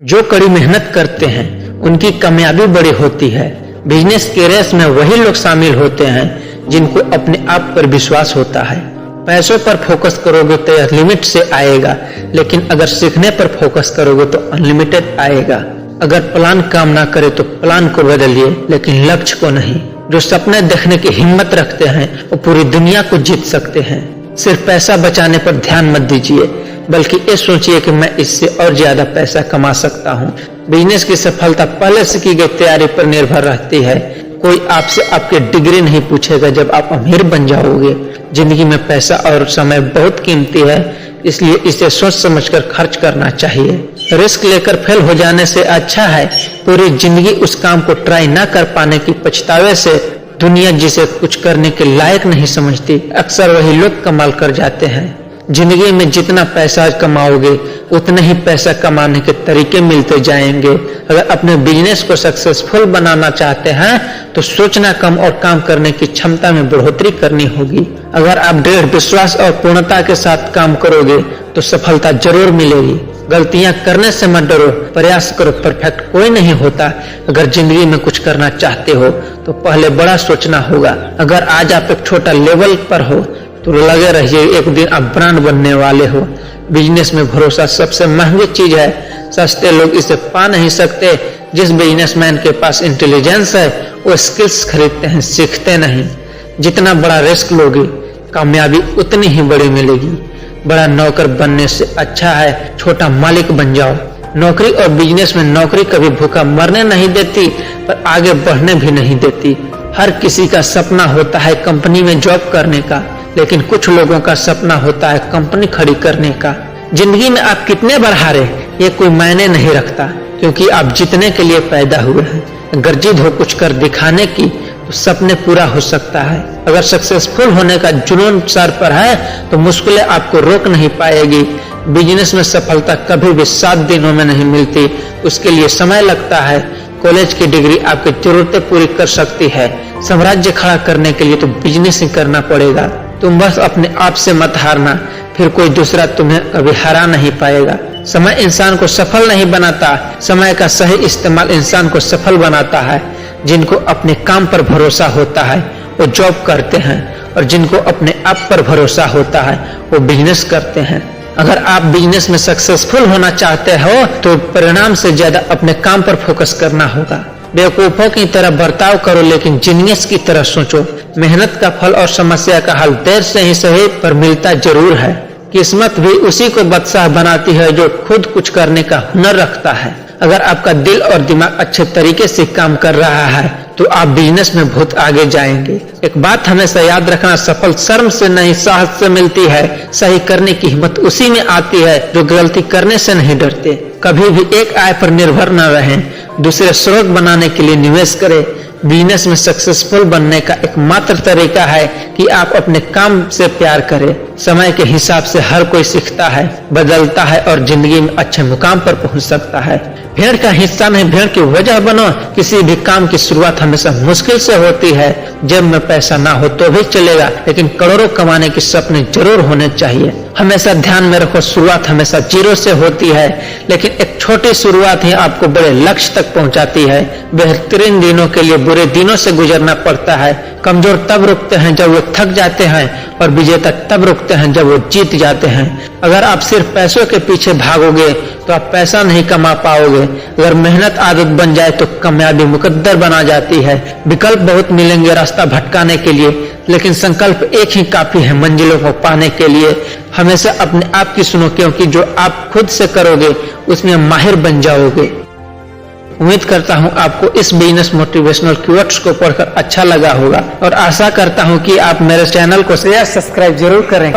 जो कड़ी मेहनत करते हैं उनकी कामयाबी बड़ी होती है। बिजनेस के रेस में वही लोग शामिल होते हैं जिनको अपने आप पर विश्वास होता है। पैसों पर फोकस करोगे तो यह लिमिट से आएगा, लेकिन अगर सीखने पर फोकस करोगे तो अनलिमिटेड आएगा। अगर प्लान काम ना करे तो प्लान को बदलिए, लेकिन लक्ष्य को नहीं। जो सपने देखने की हिम्मत रखते हैं वो पूरी दुनिया को जीत सकते हैं। सिर्फ पैसा बचाने पर ध्यान मत दीजिए, बल्कि ये सोचिए कि मैं इससे और ज्यादा पैसा कमा सकता हूँ। बिजनेस की सफलता पहले से की गई तैयारी पर निर्भर रहती है। कोई आपसे आपकी डिग्री नहीं पूछेगा जब आप अमीर बन जाओगे। जिंदगी में पैसा और समय बहुत कीमती है, इसलिए इसे सोच समझकर खर्च करना चाहिए। रिस्क लेकर फेल हो जाने से अच्छा है पूरी जिंदगी उस काम को ट्राई ना कर पाने की पछतावे से। दुनिया जिसे कुछ करने के लायक नहीं समझती, अक्सर वही लोग कमाल कर जाते हैं। जिंदगी में जितना पैसा कमाओगे उतने ही पैसा कमाने के तरीके मिलते जाएंगे। अगर अपने बिजनेस को सक्सेसफुल बनाना चाहते हैं तो सोचना कम और काम करने की क्षमता में बढ़ोतरी करनी होगी। अगर आप दृढ़ विश्वास और पूर्णता के साथ काम करोगे तो सफलता जरूर मिलेगी। गलतियां करने से मत डरो, प्रयास करो। परफेक्ट कोई नहीं होता। अगर जिंदगी में कुछ करना चाहते हो तो पहले बड़ा सोचना होगा। अगर आज आप एक छोटा लेवल पर हो तो लगे रहिए, एक दिन आप ब्रांड बनने वाले हो। बिजनेस में भरोसा सबसे महंगी चीज है। सस्ते लोग इसे पा नहीं सकते। जिस बिजनेसमैन के पास इंटेलिजेंस है वो स्किल्स खरीदते हैं, सीखते नहीं। जितना बड़ा रिस्क लोगे कामयाबी उतनी ही बड़ी मिलेगी। बड़ा नौकर बनने से अच्छा है छोटा मालिक बन जाओ। नौकरी और बिजनेस में नौकरी कभी भूखा मरने नहीं देती, पर आगे बढ़ने भी नहीं देती। हर किसी का सपना होता है कंपनी में जॉब करने का, लेकिन कुछ लोगों का सपना होता है कंपनी खड़ी करने का। जिंदगी में आप कितने बार हारे ये कोई मायने नहीं रखता, क्योंकि आप जीतने के लिए पैदा हुए हैं। अगर जिद हो कुछ कर दिखाने की तो सपने पूरा हो सकता है। अगर सक्सेसफुल होने का जुनून सर पर है तो मुश्किलें आपको रोक नहीं पाएगी। बिजनेस में सफलता कभी भी 7 दिनों में नहीं मिलती, उसके लिए समय लगता है। कॉलेज की डिग्री आपकी जरूरतें पूरी कर सकती है। साम्राज्य खड़ा करने के लिए तो बिजनेस ही करना पड़ेगा। तुम बस अपने आप से मत हारना, फिर कोई दूसरा तुम्हें कभी हरा नहीं पाएगा। समय इंसान को सफल नहीं बनाता, समय का सही इस्तेमाल इंसान को सफल बनाता है। जिनको अपने काम पर भरोसा होता है वो जॉब करते हैं, और जिनको अपने आप पर भरोसा होता है वो बिजनेस करते हैं। अगर आप बिजनेस में सक्सेसफुल होना चाहते हो तो परिणाम से ज्यादा अपने काम पर फोकस करना होगा। बेवकूफों की तरह बर्ताव करो, लेकिन जीनियस की तरह सोचो। मेहनत का फल और समस्या का हल देर से ही सही पर मिलता जरूर है। किस्मत भी उसी को बादशाह बनाती है जो खुद कुछ करने का हुनर रखता है। अगर आपका दिल और दिमाग अच्छे तरीके से काम कर रहा है तो आप बिजनेस में बहुत आगे जाएंगे। एक बात हमेशा याद रखना, सफल शर्म से नहीं साहस से मिलती है। सही करने की हिम्मत उसी में आती है जो गलती करने से नहीं डरते। कभी भी एक आय पर निर्भर न रहें, दूसरे स्रोत बनाने के लिए निवेश करें। बिजनेस में सक्सेसफुल बनने का एकमात्र तरीका है कि आप अपने काम से प्यार करें। समय के हिसाब से हर कोई सीखता है, बदलता है और जिंदगी में अच्छे मुकाम पर पहुंच सकता है। भीड़ का हिस्सा नहीं, भीड़ की वजह बनो। किसी भी काम की शुरुआत हमेशा मुश्किल से होती है। जेब में पैसा ना हो तो भी चलेगा, लेकिन करोड़ों कमाने के सपने जरूर होने चाहिए। हमेशा ध्यान में रखो, शुरुआत हमेशा 0 से होती है, लेकिन एक छोटी शुरुआत ही आपको बड़े लक्ष्य तक पहुंचाती है। बेहतरीन दिनों के लिए बुरे दिनों से गुजरना पड़ता है। कमजोर तब रुकते हैं जब वो थक जाते हैं, और विजेता तब रुकते हैं जब वो जीत जाते हैं। अगर आप सिर्फ पैसों के पीछे भागोगे तो आप पैसा नहीं कमा पाओगे। अगर मेहनत आदत बन जाए तो कामयाबी मुकद्दर बना जाती है। विकल्प बहुत मिलेंगे रास्ता भटकाने के लिए, लेकिन संकल्प एक ही काफी है मंजिलों को पाने के लिए। हमेशा अपने आप की सुनो, क्योंकि जो आप खुद से करोगे उसमें माहिर बन जाओगे। उम्मीद करता हूं आपको इस बिजनेस मोटिवेशनल क्यूट्स को पढ़कर अच्छा लगा होगा, और आशा करता हूं कि आप मेरे चैनल को शेयर सब्सक्राइब जरूर करें।